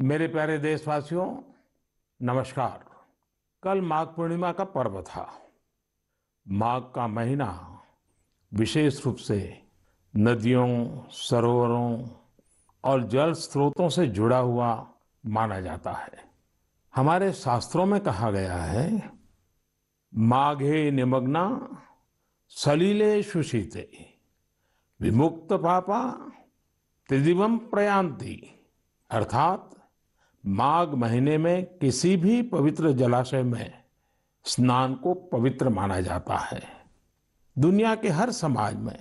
मेरे प्यारे देशवासियों, नमस्कार। कल माघ पूर्णिमा का पर्व था। माघ का महीना विशेष रूप से नदियों, सरोवरों और जल स्रोतों से जुड़ा हुआ माना जाता है। हमारे शास्त्रों में कहा गया है, माघे निमग्ना सलिले सुशीते विमुक्त पापा त्रिदिवम प्रयान्ति। अर्थात माघ महीने में किसी भी पवित्र जलाशय में स्नान को पवित्र माना जाता है। दुनिया के हर समाज में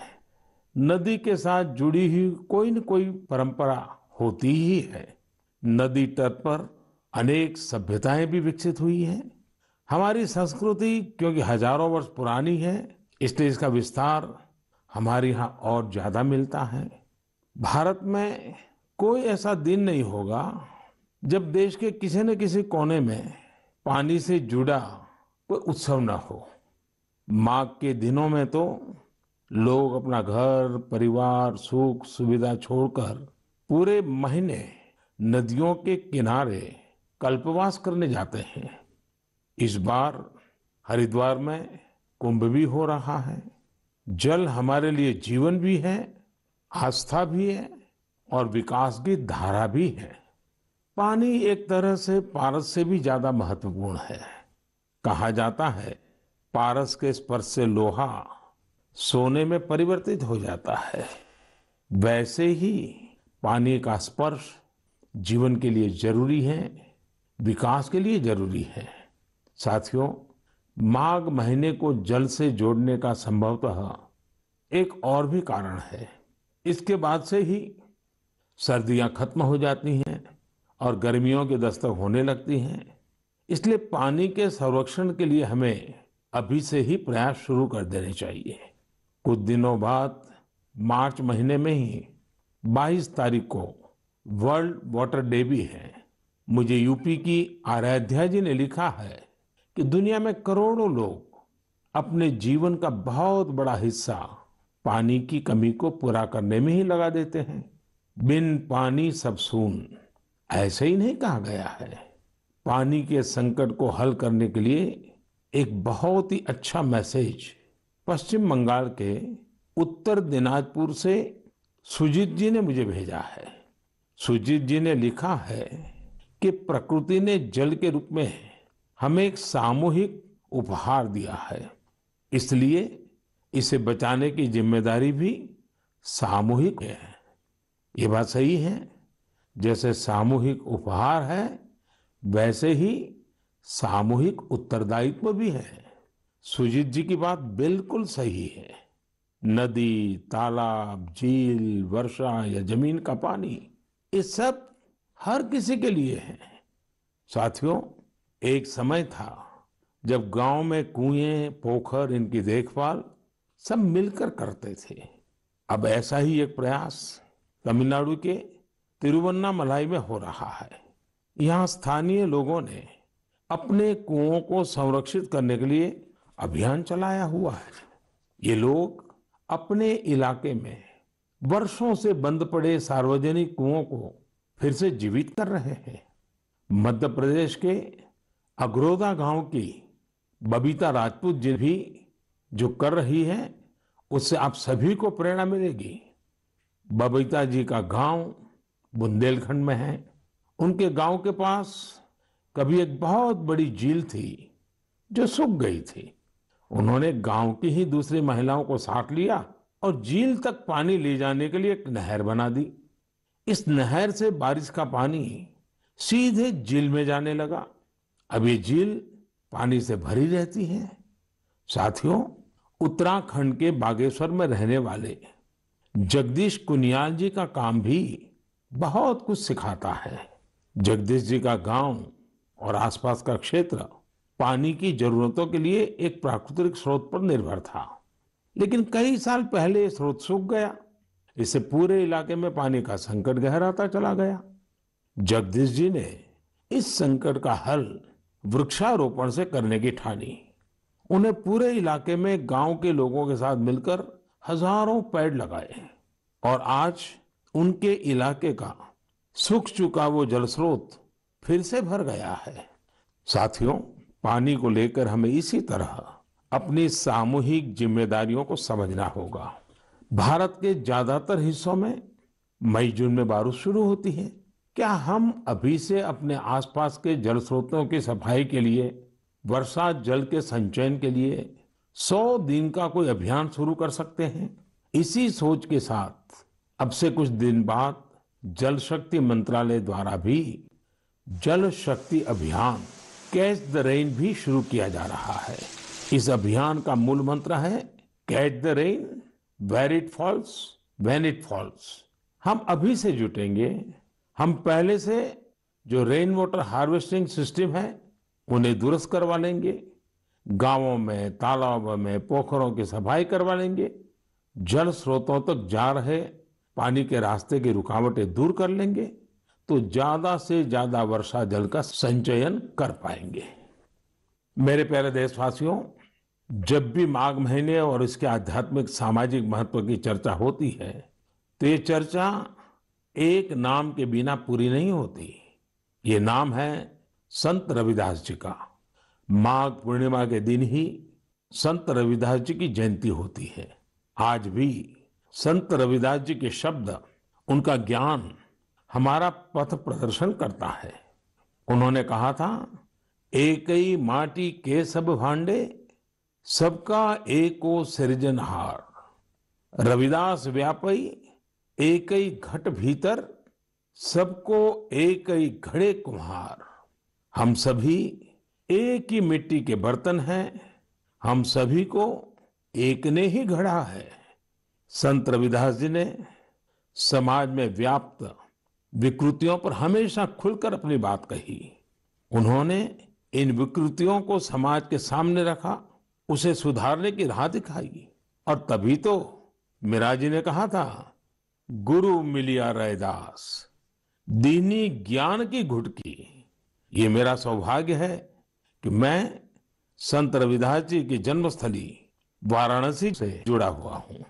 नदी के साथ जुड़ी हुई कोई न कोई परंपरा होती ही है। नदी तट पर अनेक सभ्यताएं भी विकसित हुई हैं। हमारी संस्कृति क्योंकि हजारों वर्ष पुरानी है, इसलिए इसका विस्तार हमारे यहाँ और ज्यादा मिलता है। भारत में कोई ऐसा दिन नहीं होगा जब देश के किसी न किसी कोने में पानी से जुड़ा कोई उत्सव न हो। माघ के दिनों में तो लोग अपना घर, परिवार, सुख सुविधा छोड़कर पूरे महीने नदियों के किनारे कल्पवास करने जाते हैं। इस बार हरिद्वार में कुंभ भी हो रहा है। जल हमारे लिए जीवन भी है, आस्था भी है और विकास की धारा भी है। पानी एक तरह से पारस से भी ज्यादा महत्वपूर्ण है। कहा जाता है, पारस के स्पर्श से लोहा सोने में परिवर्तित हो जाता है। वैसे ही पानी का स्पर्श जीवन के लिए जरूरी है, विकास के लिए जरूरी है। साथियों, माघ महीने को जल से जोड़ने का संभवतः एक और भी कारण है। इसके बाद से ही सर्दियां खत्म हो जाती हैं और गर्मियों की दस्तक होने लगती हैं। इसलिए पानी के संरक्षण के लिए हमें अभी से ही प्रयास शुरू कर देने चाहिए। कुछ दिनों बाद मार्च महीने में ही 22 तारीख को वर्ल्ड वाटर डे भी है। मुझे यूपी की आराध्या जी ने लिखा है कि दुनिया में करोड़ों लोग अपने जीवन का बहुत बड़ा हिस्सा पानी की कमी को पूरा करने में ही लगा देते हैं। बिन पानी सब सून, ऐसे ही नहीं कहा गया है। पानी के संकट को हल करने के लिए एक बहुत ही अच्छा मैसेज पश्चिम बंगाल के उत्तर दिनाजपुर से सुजीत जी ने मुझे भेजा है। सुजीत जी ने लिखा है कि प्रकृति ने जल के रूप में हमें एक सामूहिक उपहार दिया है, इसलिए इसे बचाने की जिम्मेदारी भी सामूहिक है। ये बात सही है। जैसे सामूहिक उपहार है, वैसे ही सामूहिक उत्तरदायित्व भी है। सुजीत जी की बात बिल्कुल सही है। नदी, तालाब, झील, वर्षा या जमीन का पानी, ये सब हर किसी के लिए है। साथियों, एक समय था जब गांव में कुएं, पोखर, इनकी देखभाल सब मिलकर करते थे। अब ऐसा ही एक प्रयास तमिलनाडु के तिरुवन्नामलाई में हो रहा है। यहाँ स्थानीय लोगों ने अपने कुओं को संरक्षित करने के लिए अभियान चलाया हुआ है। ये लोग अपने इलाके में वर्षों से बंद पड़े सार्वजनिक कुओं को फिर से जीवित कर रहे हैं। मध्य प्रदेश के अगरोदा गांव की बबीता राजपूत जी भी जो कर रही है, उससे आप सभी को प्रेरणा मिलेगी। बबीता जी का गांव बुंदेलखंड में है। उनके गांव के पास कभी एक बहुत बड़ी झील थी जो सूख गई थी। उन्होंने गांव की ही दूसरी महिलाओं को साथ लिया और झील तक पानी ले जाने के लिए एक नहर बना दी। इस नहर से बारिश का पानी सीधे झील में जाने लगा। अब ये झील पानी से भरी रहती है। साथियों, उत्तराखंड के बागेश्वर में रहने वाले जगदीश कुनियाल जी का काम भी बहुत कुछ सिखाता है। जगदीश जी का गांव और आसपास का क्षेत्र पानी की जरूरतों के लिए एक प्राकृतिक स्रोत पर निर्भर था, लेकिन कई साल पहले ये स्रोत सूख गया। इससे पूरे इलाके में पानी का संकट गहराता चला गया। जगदीश जी ने इस संकट का हल वृक्षारोपण से करने की ठानी। उन्हें पूरे इलाके में गांव के लोगों के साथ मिलकर हजारों पेड़ लगाए और आज उनके इलाके का सूख चुका वो जल स्रोत फिर से भर गया है। साथियों, पानी को लेकर हमें इसी तरह अपनी सामूहिक जिम्मेदारियों को समझना होगा। भारत के ज्यादातर हिस्सों में मई जून में बारिश शुरू होती है। क्या हम अभी से अपने आसपास के जल स्रोतों की सफाई के लिए, वर्षा जल के संचयन के लिए 100 दिन का कोई अभियान शुरू कर सकते हैं? इसी सोच के साथ अब से कुछ दिन बाद जल शक्ति मंत्रालय द्वारा भी जल शक्ति अभियान कैच द रेन भी शुरू किया जा रहा है। इस अभियान का मूल मंत्र है catch the rain where it falls when it falls. हम अभी से जुटेंगे, हम पहले से जो रेन वाटर हार्वेस्टिंग सिस्टम है उन्हें दुरुस्त करवा लेंगे, गांवों में, तालाबों में, पोखरों की सफाई करवा लेंगे, जल स्रोतों तक जा रहे पानी के रास्ते की रुकावटें दूर कर लेंगे, तो ज्यादा से ज्यादा वर्षा जल का संचयन कर पाएंगे। मेरे प्यारे देशवासियों, जब भी माघ महीने और इसके आध्यात्मिक सामाजिक महत्व की चर्चा होती है तो ये चर्चा एक नाम के बिना पूरी नहीं होती। ये नाम है संत रविदास जी का। माघ पूर्णिमा के दिन ही संत रविदास जी की जयंती होती है। आज भी संत रविदास जी के शब्द, उनका ज्ञान हमारा पथ प्रदर्शन करता है। उन्होंने कहा था, एकई माटी के सब भांडे, सबका एको सृजनहार। रविदास व्यापई एकई घट भीतर, सबको एकई घड़े कुम्हार। हम सभी एक ही मिट्टी के बर्तन हैं, हम सभी को एक ने ही गढ़ा है। संत रविदास जी ने समाज में व्याप्त विकृतियों पर हमेशा खुलकर अपनी बात कही। उन्होंने इन विकृतियों को समाज के सामने रखा, उसे सुधारने की राह दिखाई। और तभी तो मीरा जी ने कहा था, गुरु मिलिया रैदास, दीनी ज्ञान की घुटकी। ये मेरा सौभाग्य है कि मैं संत रविदास जी की जन्मस्थली वाराणसी से जुड़ा हुआ हूँ।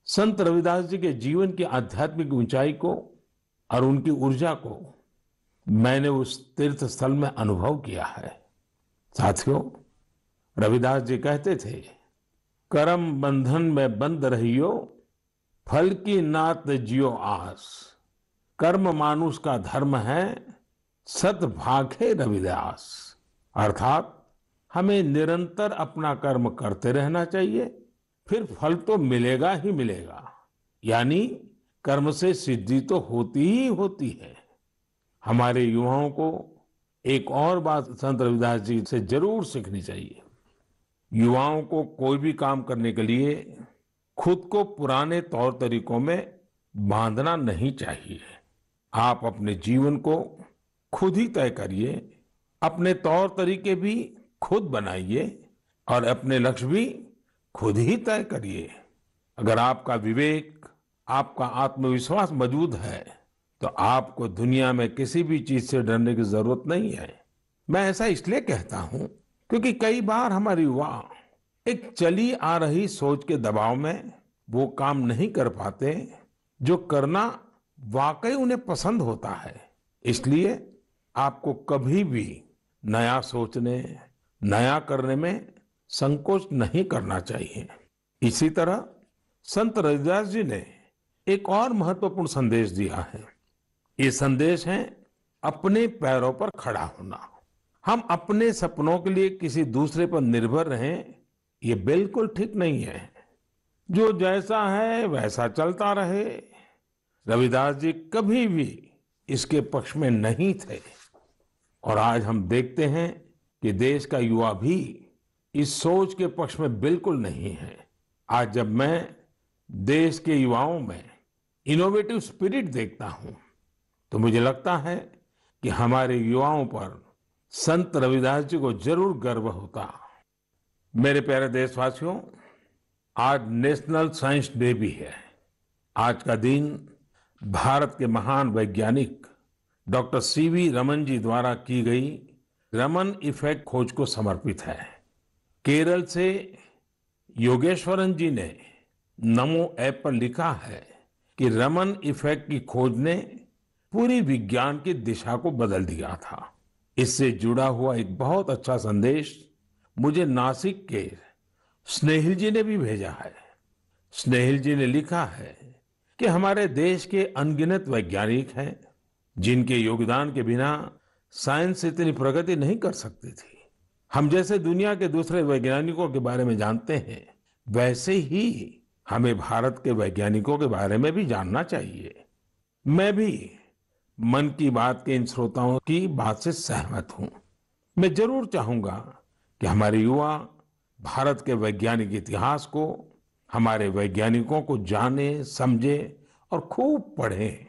संत रविदास जी के जीवन की आध्यात्मिक ऊंचाई को और उनकी ऊर्जा को मैंने उस तीर्थ स्थल में अनुभव किया है। साथियों, रविदास जी कहते थे, करम बंधन में बंद रहियो, फल की नात जियो आस। कर्म मानुष का धर्म है, सत भाखे रविदास। अर्थात हमें निरंतर अपना कर्म करते रहना चाहिए, फिर फल तो मिलेगा ही मिलेगा। यानी कर्म से सिद्धि तो होती ही होती है। हमारे युवाओं को एक और बात संत रविदास जी से जरूर सीखनी चाहिए। युवाओं को कोई भी काम करने के लिए खुद को पुराने तौर तरीकों में बांधना नहीं चाहिए। आप अपने जीवन को खुद ही तय करिए, अपने तौर तरीके भी खुद बनाइए और अपने लक्ष्य भी खुद ही तय करिए। अगर आपका विवेक, आपका आत्मविश्वास मौजूद है तो आपको दुनिया में किसी भी चीज से डरने की जरूरत नहीं है। मैं ऐसा इसलिए कहता हूं क्योंकि कई बार हमारे युवा एक चली आ रही सोच के दबाव में वो काम नहीं कर पाते जो करना वाकई उन्हें पसंद होता है। इसलिए आपको कभी भी नया सोचने, नया करने में संकोच नहीं करना चाहिए। इसी तरह संत रविदास जी ने एक और महत्वपूर्ण संदेश दिया है। ये संदेश है अपने पैरों पर खड़ा होना। हम अपने सपनों के लिए किसी दूसरे पर निर्भर रहें, ये बिल्कुल ठीक नहीं है। जो जैसा है वैसा चलता रहे। रविदास जी कभी भी इसके पक्ष में नहीं थे। और आज हम देखते हैं कि देश का युवा भी इस सोच के पक्ष में बिल्कुल नहीं है। आज जब मैं देश के युवाओं में इनोवेटिव स्पिरिट देखता हूं तो मुझे लगता है कि हमारे युवाओं पर संत रविदास जी को जरूर गर्व होता। मेरे प्यारे देशवासियों, आज नेशनल साइंस डे भी है। आज का दिन भारत के महान वैज्ञानिक डॉक्टर सीवी रमन जी द्वारा की गई रमन इफेक्ट खोज को समर्पित है। केरल से योगेश्वरन जी ने नमो ऐप पर लिखा है कि रमन इफेक्ट की खोज ने पूरी विज्ञान की दिशा को बदल दिया था। इससे जुड़ा हुआ एक बहुत अच्छा संदेश मुझे नासिक के स्नेहिल जी ने भी भेजा है। स्नेहिल जी ने लिखा है कि हमारे देश के अनगिनत वैज्ञानिक हैं जिनके योगदान के बिना साइंस इतनी प्रगति नहीं कर सकती थी। हम जैसे दुनिया के दूसरे वैज्ञानिकों के बारे में जानते हैं, वैसे ही हमें भारत के वैज्ञानिकों के बारे में भी जानना चाहिए। मैं भी मन की बात के इन श्रोताओं की बात से सहमत हूं। मैं जरूर चाहूंगा कि हमारे युवा भारत के वैज्ञानिक इतिहास को, हमारे वैज्ञानिकों को जाने, समझे और खूब पढ़ें।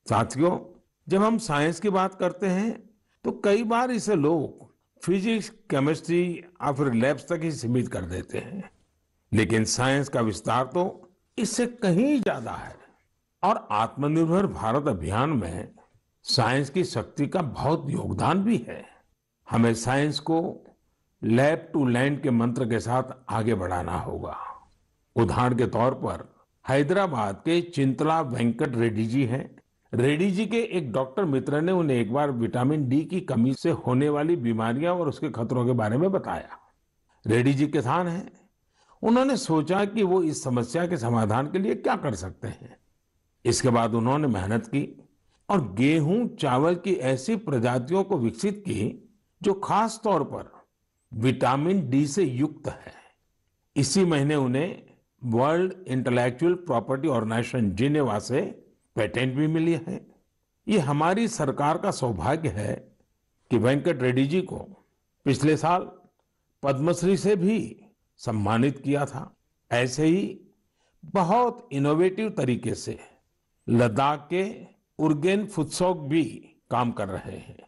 साथियों, जब हम साइंस की बात करते हैं तो कई बार इसे लोग फिजिक्स, केमिस्ट्री या फिर लैब्स तक ही सीमित कर देते हैं, लेकिन साइंस का विस्तार तो इससे कहीं ज्यादा है। और आत्मनिर्भर भारत अभियान में साइंस की शक्ति का बहुत योगदान भी है। हमें साइंस को लैब टू लैंड के मंत्र के साथ आगे बढ़ाना होगा। उदाहरण के तौर पर हैदराबाद के चिंतला वेंकट रेड्डी जी हैं। रेड्डी जी के एक डॉक्टर मित्र ने उन्हें एक बार विटामिन डी की कमी से होने वाली बीमारियां और उसके खतरों के बारे में बताया। रेड्डी जी किसान हैं। उन्होंने सोचा कि वो इस समस्या के समाधान के लिए क्या कर सकते हैं। इसके बाद उन्होंने मेहनत की और गेहूं, चावल की ऐसी प्रजातियों को विकसित की जो खास तौर पर विटामिन डी से युक्त है। इसी महीने उन्हें World Intellectual Property Organization Geneva से पेटेंट भी मिली है। ये हमारी सरकार का सौभाग्य है कि वेंकट रेड्डी जी को पिछले साल पद्मश्री से भी सम्मानित किया था। ऐसे ही बहुत इनोवेटिव तरीके से लद्दाख के उर्गेन फुत्सौग भी काम कर रहे हैं।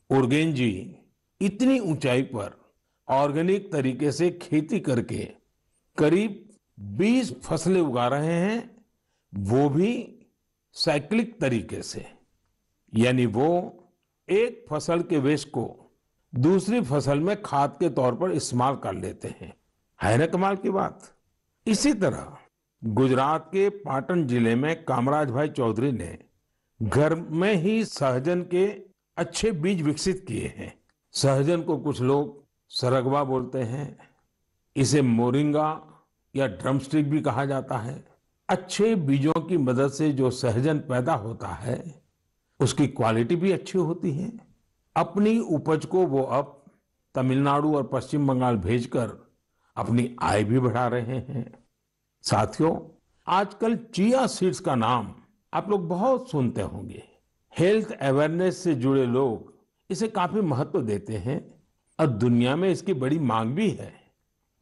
उर्गेन जी इतनी ऊंचाई पर ऑर्गेनिक तरीके से खेती करके करीब 20 फसलें उगा रहे हैं, वो भी साइक्लिक तरीके से। यानी वो एक फसल के वेस्ट को दूसरी फसल में खाद के तौर पर इस्तेमाल कर लेते हैं। है ना कमाल की बात। इसी तरह गुजरात के पाटन जिले में कामराज भाई चौधरी ने घर में ही सहजन के अच्छे बीज विकसित किए हैं। सहजन को कुछ लोग सरगवा बोलते हैं, इसे मोरिंगा या ड्रमस्टिक भी कहा जाता है। अच्छे बीजों की मदद से जो सहजन पैदा होता है उसकी क्वालिटी भी अच्छी होती है। अपनी उपज को वो अब तमिलनाडु और पश्चिम बंगाल भेजकर अपनी आय भी बढ़ा रहे हैं। साथियों, आजकल चिया सीड्स का नाम आप लोग बहुत सुनते होंगे। हेल्थ अवेयरनेस से जुड़े लोग इसे काफी महत्व देते हैं और दुनिया में इसकी बड़ी मांग भी है।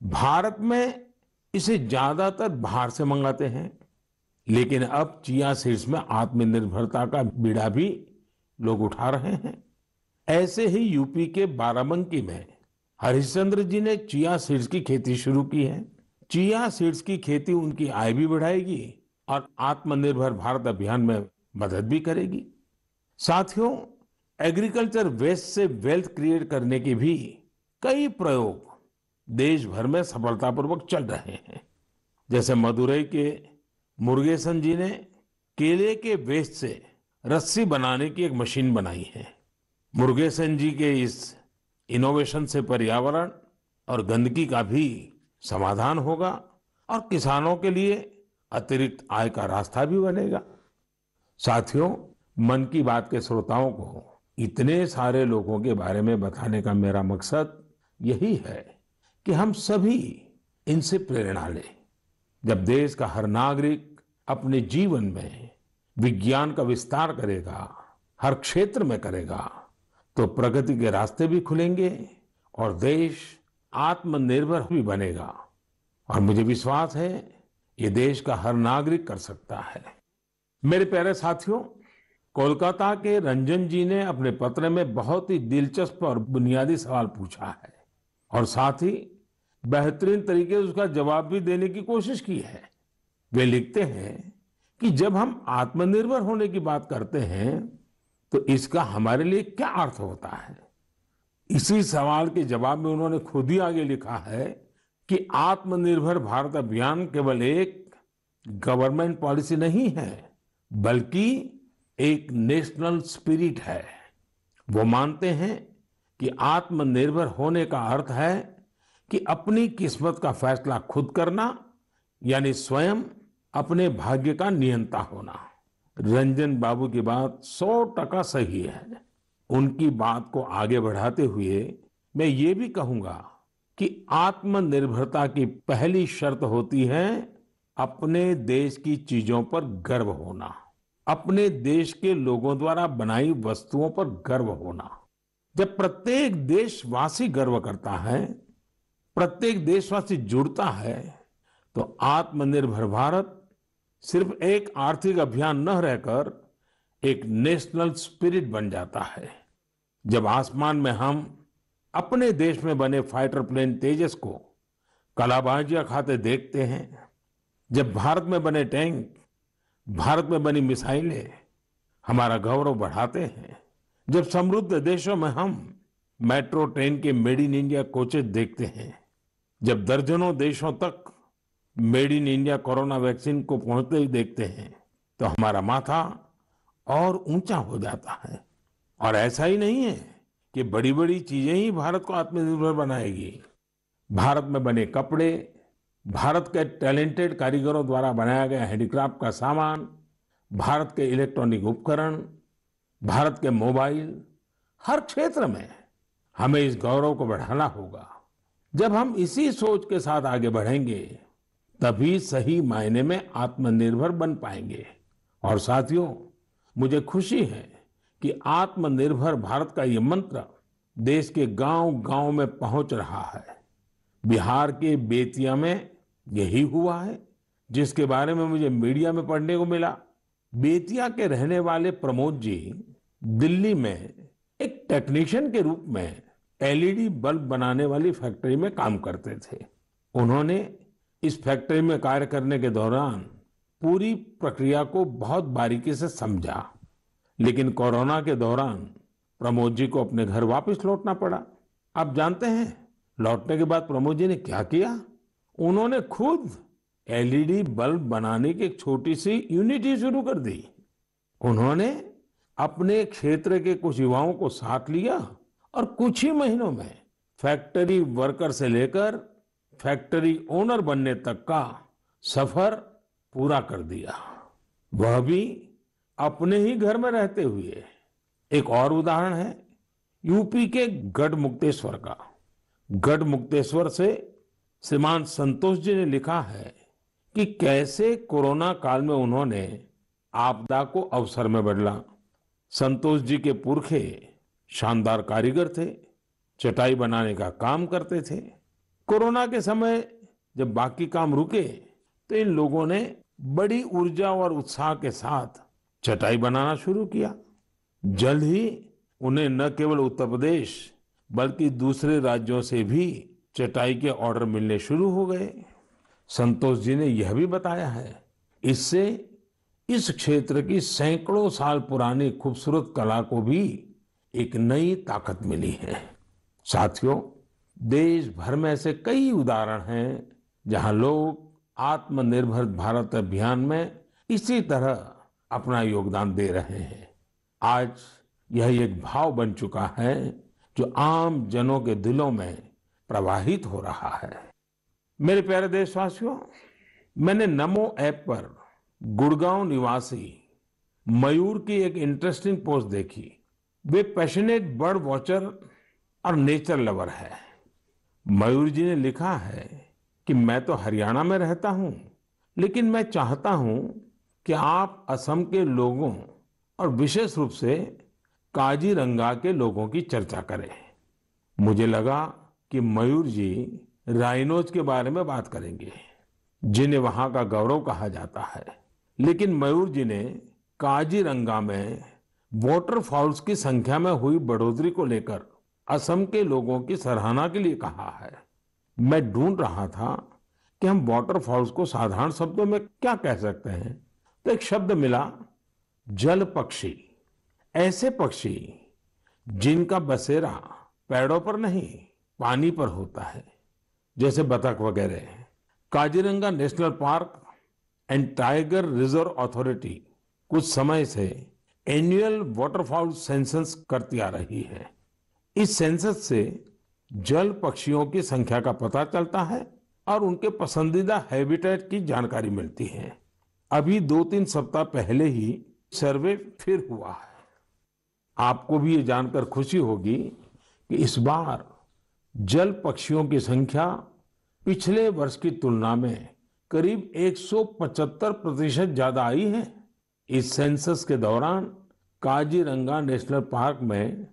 भारत में इसे ज्यादातर बाहर से मंगाते हैं, लेकिन अब चिया सीड्स में आत्मनिर्भरता का बीड़ा भी लोग उठा रहे हैं। ऐसे ही यूपी के बाराबंकी में हरिश्चंद्र जी ने चिया सीड्स की खेती शुरू की है। चिया सीड्स की खेती उनकी आय भी बढ़ाएगी और आत्मनिर्भर भारत अभियान में मदद भी करेगी। साथियों, एग्रीकल्चर वेस्ट से वेल्थ क्रिएट करने के भी कई प्रयोग देश भर में सफलतापूर्वक चल रहे हैं। जैसे मदुरई के मुरुगेसन जी ने केले के वेस्ट से रस्सी बनाने की एक मशीन बनाई है। मुरुगेसन जी के इस इनोवेशन से पर्यावरण और गंदगी का भी समाधान होगा और किसानों के लिए अतिरिक्त आय का रास्ता भी बनेगा। साथियों, मन की बात के श्रोताओं को इतने सारे लोगों के बारे में बताने का मेरा मकसद यही है कि हम सभी इनसे प्रेरणा लें। जब देश का हर नागरिक अपने जीवन में विज्ञान का विस्तार करेगा, हर क्षेत्र में करेगा, तो प्रगति के रास्ते भी खुलेंगे और देश आत्मनिर्भर भी बनेगा। और मुझे विश्वास है ये देश का हर नागरिक कर सकता है। मेरे प्यारे साथियों, कोलकाता के रंजन जी ने अपने पत्र में बहुत ही दिलचस्प और बुनियादी सवाल पूछा है और साथ ही बेहतरीन तरीके से उसका जवाब भी देने की कोशिश की है। वे लिखते हैं कि जब हम आत्मनिर्भर होने की बात करते हैं तो इसका हमारे लिए क्या अर्थ होता है। इसी सवाल के जवाब में उन्होंने खुद ही आगे लिखा है कि आत्मनिर्भर भारत अभियान केवल एक गवर्नमेंट पॉलिसी नहीं है, बल्कि एक नेशनल स्पिरिट है। वो मानते हैं कि आत्मनिर्भर होने का अर्थ है कि अपनी किस्मत का फैसला खुद करना, यानी स्वयं अपने भाग्य का नियंता होना। रंजन बाबू की बात 100% सही है। उनकी बात को आगे बढ़ाते हुए मैं ये भी कहूंगा कि आत्मनिर्भरता की पहली शर्त होती है अपने देश की चीजों पर गर्व होना, अपने देश के लोगों द्वारा बनाई वस्तुओं पर गर्व होना। जब प्रत्येक देशवासी गर्व करता है, प्रत्येक देशवासी जुड़ता है, तो आत्मनिर्भर भारत सिर्फ एक आर्थिक अभियान न रहकर एक नेशनल स्पिरिट बन जाता है। जब आसमान में हम अपने देश में बने फाइटर प्लेन तेजस को कलाबाजियां खाते देखते हैं, जब भारत में बने टैंक, भारत में बनी मिसाइलें हमारा गौरव बढ़ाते हैं, जब समृद्ध देशों में हम मेट्रो ट्रेन के मेड इन इंडिया कोचेस देखते हैं, जब दर्जनों देशों तक made in India corona vaccine को पहुंचते ही देखते हैं, तो हमारा माथा और ऊंचा हो जाता है। और ऐसा ही नहीं है कि बड़ी बड़ी चीजें ही भारत को आत्मनिर्भर बनाएगी। भारत में बने कपड़े, भारत के टैलेंटेड कारीगरों द्वारा बनाया गया हैंडीक्राफ्ट का सामान, भारत के इलेक्ट्रॉनिक उपकरण, भारत के मोबाइल, हर क्षेत्र में हमें इस गौरव को बढ़ाना होगा। जब हम इसी सोच के साथ आगे बढ़ेंगे, तभी सही मायने में आत्मनिर्भर बन पाएंगे। और साथियों, मुझे खुशी है कि आत्मनिर्भर भारत का ये मंत्र देश के गांव-गांव में पहुंच रहा है। बिहार के बेतिया में यही हुआ है, जिसके बारे में मुझे मीडिया में पढ़ने को मिला। बेतिया के रहने वाले प्रमोद जी दिल्ली में एक टेक्नीशियन के रूप में एलईडी बल्ब बनाने वाली फैक्ट्री में काम करते थे। उन्होंने इस फैक्ट्री में कार्य करने के दौरान पूरी प्रक्रिया को बहुत बारीकी से समझा, लेकिन कोरोना के दौरान प्रमोद जी को अपने घर वापस लौटना पड़ा। आप जानते हैं लौटने के बाद प्रमोद जी ने क्या किया? उन्होंने खुद एलईडी बल्ब बनाने की एक छोटी सी यूनिट ही शुरू कर दी। उन्होंने अपने क्षेत्र के कुछ युवाओं को साथ लिया और कुछ ही महीनों में फैक्ट्री वर्कर से लेकर फैक्ट्री ओनर बनने तक का सफर पूरा कर दिया, वह भी अपने ही घर में रहते हुए। एक और उदाहरण है यूपी के गढ़मुक्तेश्वर का। गढ़मुक्तेश्वर से श्रीमान संतोष जी ने लिखा है कि कैसे कोरोना काल में उन्होंने आपदा को अवसर में बदला। संतोष जी के पुरखे शानदार कारीगर थे, चटाई बनाने का काम करते थे। कोरोना के समय जब बाकी काम रुके, तो इन लोगों ने बड़ी ऊर्जा और उत्साह के साथ चटाई बनाना शुरू किया। जल्द ही उन्हें न केवल उत्तर प्रदेश बल्कि दूसरे राज्यों से भी चटाई के ऑर्डर मिलने शुरू हो गए। संतोष जी ने यह भी बताया है, इससे इस क्षेत्र की सैकड़ों साल पुरानी खूबसूरत कला को भी एक नई ताकत मिली है। साथियों, देश भर में ऐसे कई उदाहरण हैं जहां लोग आत्मनिर्भर भारत अभियान में इसी तरह अपना योगदान दे रहे हैं। आज यह एक भाव बन चुका है जो आम जनों के दिलों में प्रवाहित हो रहा है। मेरे प्यारे देशवासियों, मैंने नमो ऐप पर गुड़गांव निवासी मयूर की एक इंटरेस्टिंग पोस्ट देखी। वे पैशनेट बर्ड वॉचर और नेचर लवर है। मयूर जी ने लिखा है कि मैं तो हरियाणा में रहता हूं, लेकिन मैं चाहता हूं कि आप असम के लोगों और विशेष रूप से काजीरंगा के लोगों की चर्चा करें। मुझे लगा कि मयूर जी राइनोज के बारे में बात करेंगे, जिन्हें वहां का गौरव कहा जाता है। लेकिन मयूर जी ने काजीरंगा में वाटरफॉल्स की संख्या में हुई बढ़ोतरी को लेकर असम के लोगों की सराहना के लिए कहा है। मैं ढूंढ रहा था कि हम वाटरफॉल्स को साधारण शब्दों में क्या कह सकते हैं, तो एक शब्द मिला, जल पक्षी। ऐसे पक्षी जिनका बसेरा पेड़ों पर नहीं पानी पर होता है, जैसे बतख वगैरह। Kaziranga national park and tiger reserve authority कुछ समय से एनुअल वाटरफाउल सेंसस करती आ रही है। इस सेंसस से जल पक्षियों की संख्या का पता चलता है और उनके पसंदीदा हैबिटेट की जानकारी मिलती है। अभी 2-3 सप्ताह पहले ही सर्वे फिर हुआ है। आपको भी ये जानकर खुशी होगी कि इस बार जल पक्षियों की संख्या पिछले वर्ष की तुलना में करीब 175% ज्यादा आई है। इस सेंसस के दौरान काजीरंगा नेशनल पार्क में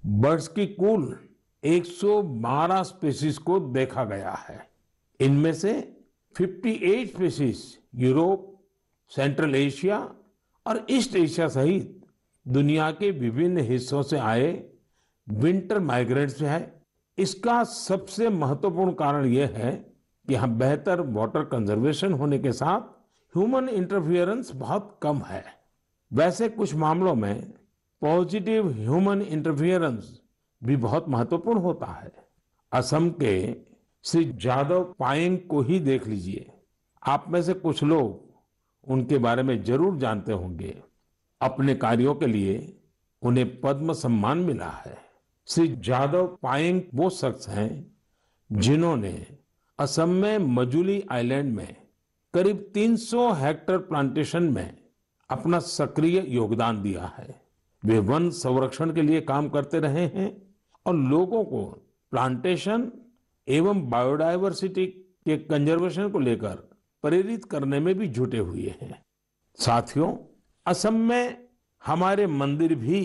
बर्ड्स की कुल 112 स्पीशीज को देखा गया है। इनमें से 58 स्पीशीज यूरोप, सेंट्रल एशिया और ईस्ट एशिया सहित दुनिया के विभिन्न हिस्सों से आए विंटर माइग्रेंट्स है। इसका सबसे महत्वपूर्ण कारण यह है कि यहाँ बेहतर वाटर कंजर्वेशन होने के साथ ह्यूमन इंटरफियरेंस बहुत कम है। वैसे कुछ मामलों में पॉजिटिव ह्यूमन इंटरफियरेंस भी बहुत महत्वपूर्ण होता है। असम के श्री जादव पायेंग को ही देख लीजिए। आप में से कुछ लोग उनके बारे में जरूर जानते होंगे। अपने कार्यों के लिए उन्हें पद्म सम्मान मिला है। श्री जादव पायेंग वो शख्स हैं जिन्होंने असम में मजुली आइलैंड में करीब 300 हेक्टेयर प्लांटेशन में अपना सक्रिय योगदान दिया है। वे वन संरक्षण के लिए काम करते रहे हैं और लोगों को प्लांटेशन एवं बायोडायवर्सिटी के कंजर्वेशन को लेकर प्रेरित करने में भी जुटे हुए हैं। साथियों, असम में हमारे मंदिर भी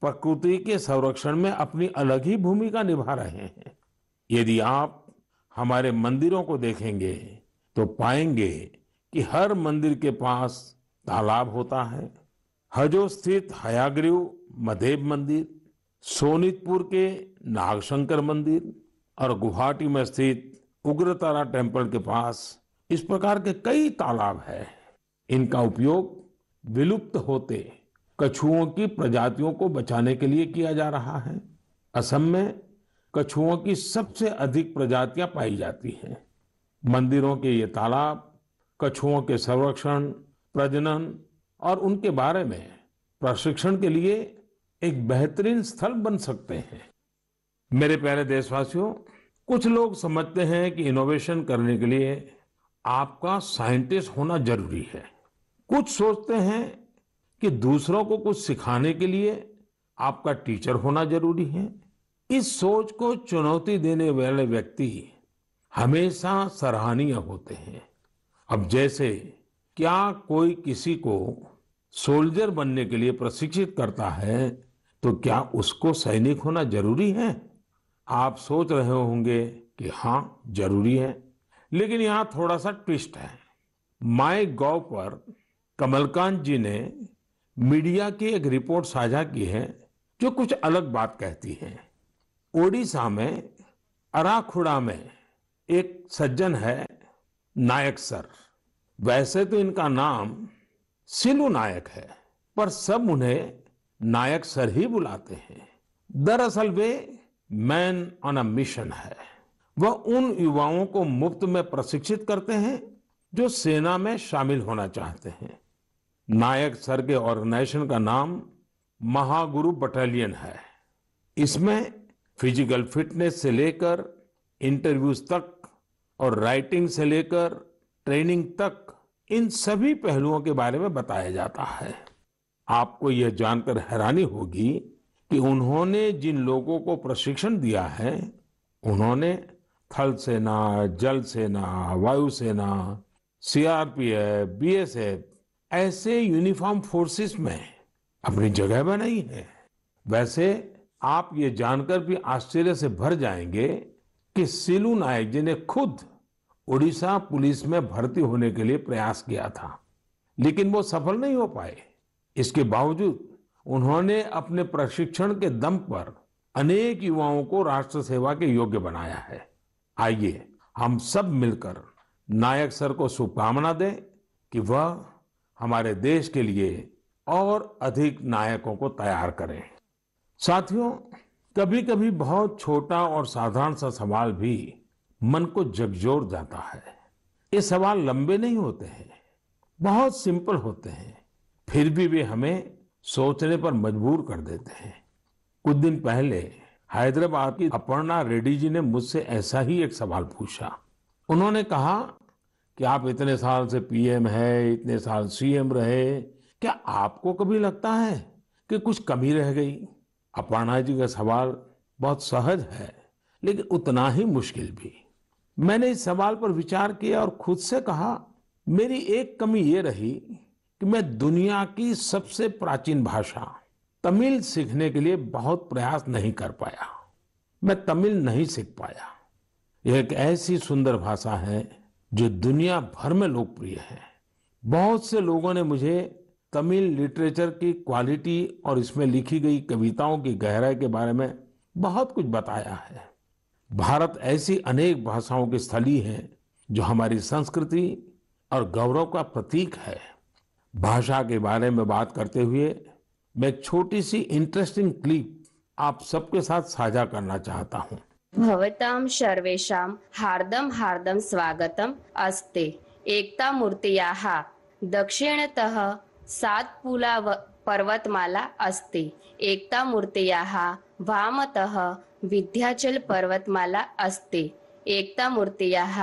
प्रकृति के संरक्षण में अपनी अलग ही भूमिका निभा रहे हैं। यदि आप हमारे मंदिरों को देखेंगे तो पाएंगे कि हर मंदिर के पास तालाब होता है। हजो स्थित हयाग्रीव मधेब मंदिर, सोनितपुर के नागशंकर मंदिर और गुवाहाटी में स्थित उग्रतारा टेम्पल के पास इस प्रकार के कई तालाब हैं। इनका उपयोग विलुप्त होते कछुओं की प्रजातियों को बचाने के लिए किया जा रहा है। असम में कछुओं की सबसे अधिक प्रजातियां पाई जाती हैं। मंदिरों के ये तालाब कछुओं के संरक्षण, प्रजनन और उनके बारे में प्रशिक्षण के लिए एक बेहतरीन स्थल बन सकते हैं। मेरे प्यारे देशवासियों, कुछ लोग समझते हैं कि इनोवेशन करने के लिए आपका साइंटिस्ट होना जरूरी है। कुछ सोचते हैं कि दूसरों को कुछ सिखाने के लिए आपका टीचर होना जरूरी है। इस सोच को चुनौती देने वाले व्यक्ति हमेशा सराहनीय होते हैं। अब जैसे क्या कोई किसी को सोल्जर बनने के लिए प्रशिक्षित करता है तो क्या उसको सैनिक होना जरूरी है? आप सोच रहे होंगे कि हाँ, जरूरी है। लेकिन यहाँ थोड़ा सा ट्विस्ट है। माय गॉव पर कमलकांत जी ने मीडिया की एक रिपोर्ट साझा की है जो कुछ अलग बात कहती है। ओडिशा में अराखुड़ा में एक सज्जन है नायक सर। वैसे तो इनका नाम सिलू नायक है, पर सब उन्हें नायक सर ही बुलाते हैं। दरअसल वे मैन ऑन अ मिशन है। वह उन युवाओं को मुफ्त में प्रशिक्षित करते हैं जो सेना में शामिल होना चाहते हैं। नायक सर के ऑर्गेनाइजेशन का नाम महागुरु बटालियन है। इसमें फिजिकल फिटनेस से लेकर इंटरव्यूज तक और राइटिंग से लेकर ट्रेनिंग तक इन सभी पहलुओं के बारे में बताया जाता है। आपको यह जानकर हैरानी होगी कि उन्होंने जिन लोगों को प्रशिक्षण दिया है, उन्होंने थल सेना, जल सेना, वायुसेना, सीआरपीएफ, बीएसएफ ऐसे यूनिफॉर्म फोर्सेस में अपनी जगह बनाई है। वैसे आप ये जानकर भी आश्चर्य से भर जाएंगे कि सिलू नायक जी ने खुद उड़ीसा पुलिस में भर्ती होने के लिए प्रयास किया था, लेकिन वो सफल नहीं हो पाए। इसके बावजूद उन्होंने अपने प्रशिक्षण के दम पर अनेक युवाओं को राष्ट्र सेवा के योग्य बनाया है। आइए हम सब मिलकर नायक सर को शुभकामना दें कि वह हमारे देश के लिए और अधिक नायकों को तैयार करें। साथियों, कभी कभी बहुत छोटा और साधारण सा सवाल भी मन को झकझोर जाता है। ये सवाल लंबे नहीं होते हैं, बहुत सिंपल होते हैं, फिर भी वे हमें सोचने पर मजबूर कर देते हैं। कुछ दिन पहले हैदराबाद की अपर्णा रेड्डी जी ने मुझसे ऐसा ही एक सवाल पूछा। उन्होंने कहा कि आप इतने साल से पीएम है, इतने साल सीएम रहे, क्या आपको कभी लगता है कि कुछ कमी रह गई? अपर्णा जी का सवाल बहुत सहज है, लेकिन उतना ही मुश्किल भी। मैंने इस सवाल पर विचार किया और खुद से कहा, मेरी एक कमी ये रही कि मैं दुनिया की सबसे प्राचीन भाषा तमिल सीखने के लिए बहुत प्रयास नहीं कर पाया। मैं तमिल नहीं सीख पाया। यह एक ऐसी सुंदर भाषा है जो दुनिया भर में लोकप्रिय है। बहुत से लोगों ने मुझे तमिल लिटरेचर की क्वालिटी और इसमें लिखी गई कविताओं की गहराई के बारे में बहुत कुछ बताया है। भारत ऐसी अनेक भाषाओं की स्थली है जो हमारी संस्कृति और गौरव का प्रतीक है। भाषा के बारे में बात करते हुए मैं एक छोटी सी इंटरेस्टिंग क्लिप आप सबके साथ साझा करना चाहता हूँ। भवतां सर्वेषां हार्दं हार्दं स्वागतम् अस्ति। एकता मूर्त्याः दक्षिणतः सातपुला पर्वतमाला अस्ति। एकता मूर्त्याः वामतः विन्ध्याचल पर्वतमाला अस्ति। एकता मूर्त्याः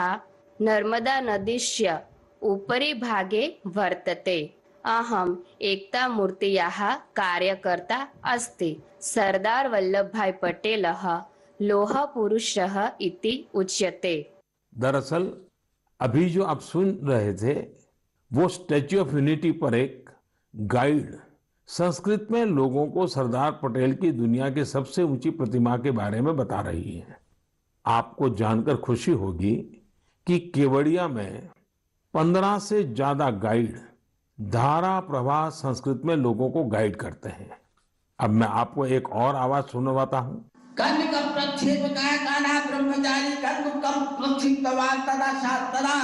नर्मदा नदीस्य उपरि भागे वर्तते। अहम् एकता मूर्त्याः कार्यकर्ता अस्ति। सरदार वल्लभभाई पटेलः लोह पुरुषः इति उच्यते। दरअसल अभी जो आप सुन रहे थे वो स्टैच्यू ऑफ यूनिटी पर एक गाइड संस्कृत में लोगों को सरदार पटेल की दुनिया की सबसे ऊंची प्रतिमा के बारे में बता रही है। आपको जानकर खुशी होगी कि केवड़िया में 15 से ज्यादा गाइड धारा प्रवाह संस्कृत में लोगों को गाइड करते हैं। अब मैं आपको एक और आवाज सुनवाता हूँ। कन्निकं प्रक्षेपकाय कान्हा ब्रह्मचारी कन्मुकं प्रक्षिप्तवान् तदा शास्त्रा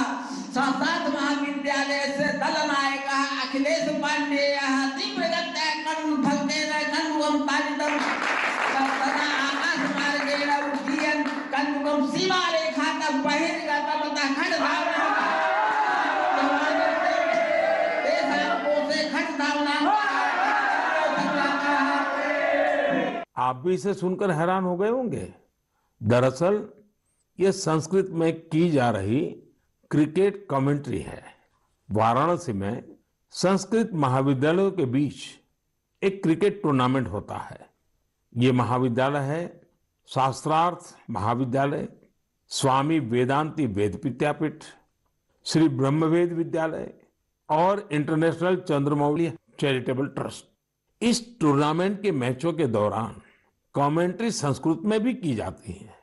संस्कृत महाविद्यालय से दलनायकः अखिलेश पांडेयः तीव्रगत्या कन्फल्केन कन्मुकं ताडितं तदा आकाशमार्गेण उड्डयन् कन्मुकं सीमारेखातः बहिर्गतं ततः खड्गधावनं तेषां कोशे खड्गधावनं। आप भी इसे सुनकर हैरान हो गए होंगे। दरअसल ये संस्कृत में की जा रही क्रिकेट कमेंट्री है। वाराणसी में संस्कृत महाविद्यालयों के बीच एक क्रिकेट टूर्नामेंट होता है। ये महाविद्यालय है शास्त्रार्थ महाविद्यालय, स्वामी वेदांती वेद विद्यापीठ, श्री ब्रह्मवेद विद्यालय और इंटरनेशनल चंद्रमौली चैरिटेबल ट्रस्ट। इस टूर्नामेंट के मैचों के दौरान कमेंट्री संस्कृत में भी की जाती है।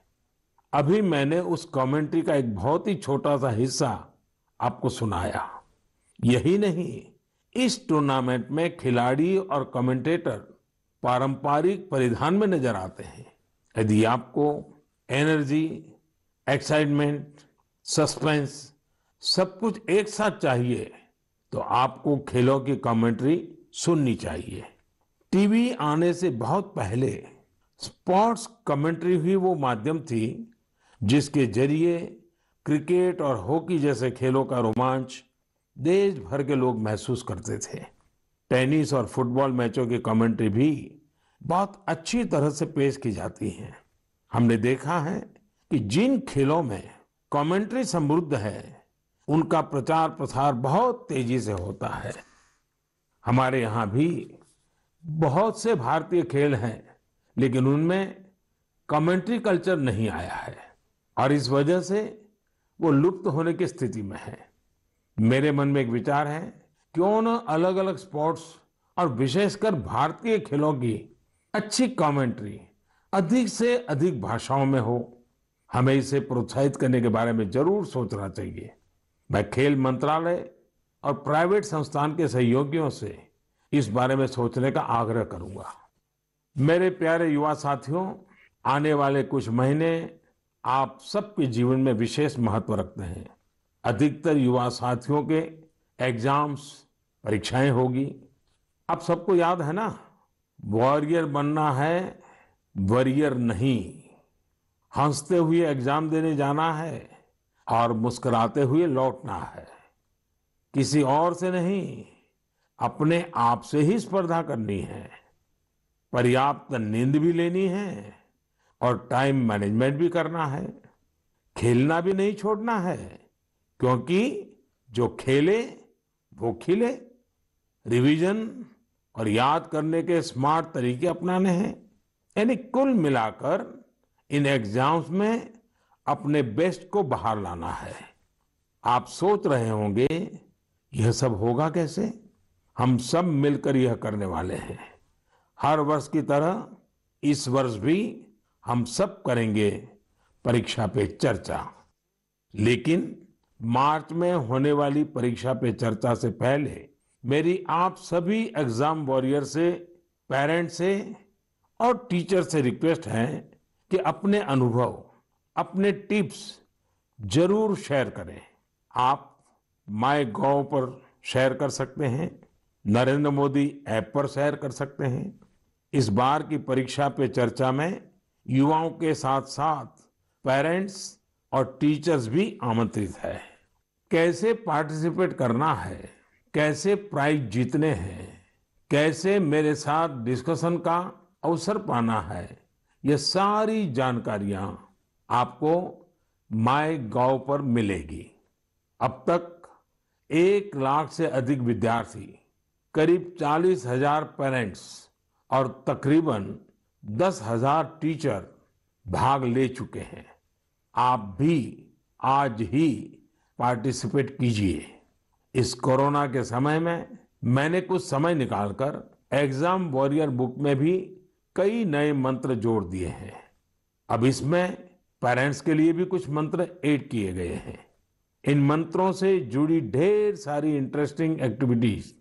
अभी मैंने उस कमेंट्री का एक बहुत ही छोटा सा हिस्सा आपको सुनाया। यही नहीं, इस टूर्नामेंट में खिलाड़ी और कमेंटेटर पारंपरिक परिधान में नजर आते हैं। यदि आपको एनर्जी, एक्साइटमेंट, सस्पेंस सब कुछ एक साथ चाहिए तो आपको खेलों की कमेंट्री सुननी चाहिए। टीवी आने से बहुत पहले स्पोर्ट्स कमेंट्री ही वो माध्यम थी जिसके जरिए क्रिकेट और हॉकी जैसे खेलों का रोमांच देश भर के लोग महसूस करते थे। टेनिस और फुटबॉल मैचों की कमेंट्री भी बहुत अच्छी तरह से पेश की जाती है। हमने देखा है कि जिन खेलों में कमेंट्री समृद्ध है उनका प्रचार प्रसार बहुत तेजी से होता है। हमारे यहाँ भी बहुत से भारतीय खेल हैं, लेकिन उनमें कमेंट्री कल्चर नहीं आया है और इस वजह से वो लुप्त होने की स्थिति में है। मेरे मन में एक विचार है, क्यों न अलग अलग स्पोर्ट्स और विशेषकर भारतीय खेलों की अच्छी कमेंट्री अधिक से अधिक भाषाओं में हो। हमें इसे प्रोत्साहित करने के बारे में जरूर सोचना चाहिए। मैं खेल मंत्रालय और प्राइवेट संस्थान के सहयोगियों से इस बारे में सोचने का आग्रह करूंगा। मेरे प्यारे युवा साथियों, आने वाले कुछ महीने आप सबके जीवन में विशेष महत्व रखते हैं। अधिकतर युवा साथियों के एग्जाम्स, परीक्षाएं होगी। आप सबको याद है ना, वॉरियर बनना है, वॉरियर नहीं। हंसते हुए एग्जाम देने जाना है और मुस्कुराते हुए लौटना है। किसी और से नहीं, अपने आप से ही स्पर्धा करनी है, पर्याप्त नींद भी लेनी है और टाइम मैनेजमेंट भी करना है। खेलना भी नहीं छोड़ना है, क्योंकि जो खेले वो खिले। रिवीजन और याद करने के स्मार्ट तरीके अपनाने हैं। यानी कुल मिलाकर इन एग्जाम्स में अपने बेस्ट को बाहर लाना है। आप सोच रहे होंगे यह सब होगा कैसे? हम सब मिलकर यह करने वाले हैं। हर वर्ष की तरह इस वर्ष भी हम सब करेंगे परीक्षा पे चर्चा। लेकिन मार्च में होने वाली परीक्षा पे चर्चा से पहले मेरी आप सभी एग्जाम वॉरियर से, पेरेंट्स से और टीचर से रिक्वेस्ट है कि अपने अनुभव, अपने टिप्स जरूर शेयर करें। आप माय गॉव पर शेयर कर सकते हैं, नरेंद्र मोदी ऐप पर शेयर कर सकते हैं। इस बार की परीक्षा पे चर्चा में युवाओं के साथ साथ पेरेंट्स और टीचर्स भी आमंत्रित है। कैसे पार्टिसिपेट करना है, कैसे प्राइज जीतने हैं, कैसे मेरे साथ डिस्कशन का अवसर पाना है, ये सारी जानकारियां आपको माय गॉव पर मिलेगी। अब तक 1 लाख से अधिक विद्यार्थी, करीब 40,000 पेरेंट्स और तकरीबन 10,000 टीचर भाग ले चुके हैं। आप भी आज ही पार्टिसिपेट कीजिए। इस कोरोना के समय में मैंने कुछ समय निकालकर एग्जाम वॉरियर बुक में भी कई नए मंत्र जोड़ दिए हैं। अब इसमें पेरेंट्स के लिए भी कुछ मंत्र ऐड किए गए हैं। इन मंत्रों से जुड़ी ढेर सारी interesting activities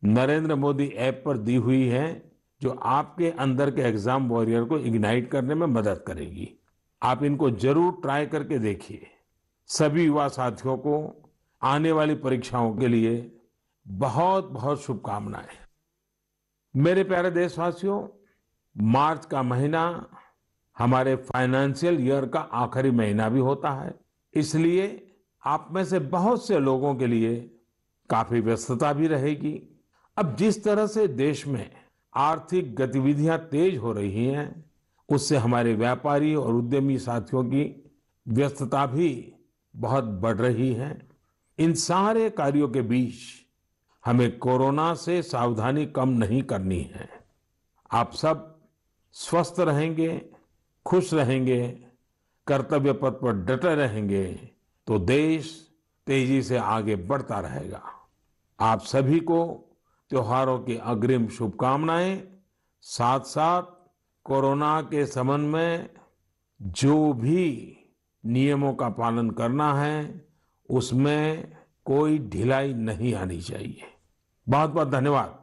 Narendra Modi app पर दी हुई है, जो आपके अंदर के एग्जाम वॉरियर को इग्नाइट करने में मदद करेगी। आप इनको जरूर ट्राई करके देखिए। सभी युवा साथियों को आने वाली परीक्षाओं के लिए बहुत बहुत शुभकामनाएं। मेरे प्यारे देशवासियों, मार्च का महीना हमारे फाइनेंशियल ईयर का आखिरी महीना भी होता है। इसलिए आप में से बहुत से लोगों के लिए काफी व्यस्तता भी रहेगी। अब जिस तरह से देश में आर्थिक गतिविधियां तेज हो रही हैं, उससे हमारे व्यापारी और उद्यमी साथियों की व्यस्तता भी बहुत बढ़ रही है। इन सारे कार्यों के बीच हमें कोरोना से सावधानी कम नहीं करनी है। आप सब स्वस्थ रहेंगे, खुश रहेंगे, कर्तव्य पथ पर डटे रहेंगे तो देश तेजी से आगे बढ़ता रहेगा। आप सभी को त्योहारों की अग्रिम शुभकामनाएं। साथ साथ कोरोना के संबंध में जो भी नियमों का पालन करना है, उसमें कोई ढिलाई नहीं आनी चाहिए। बहुत बहुत धन्यवाद।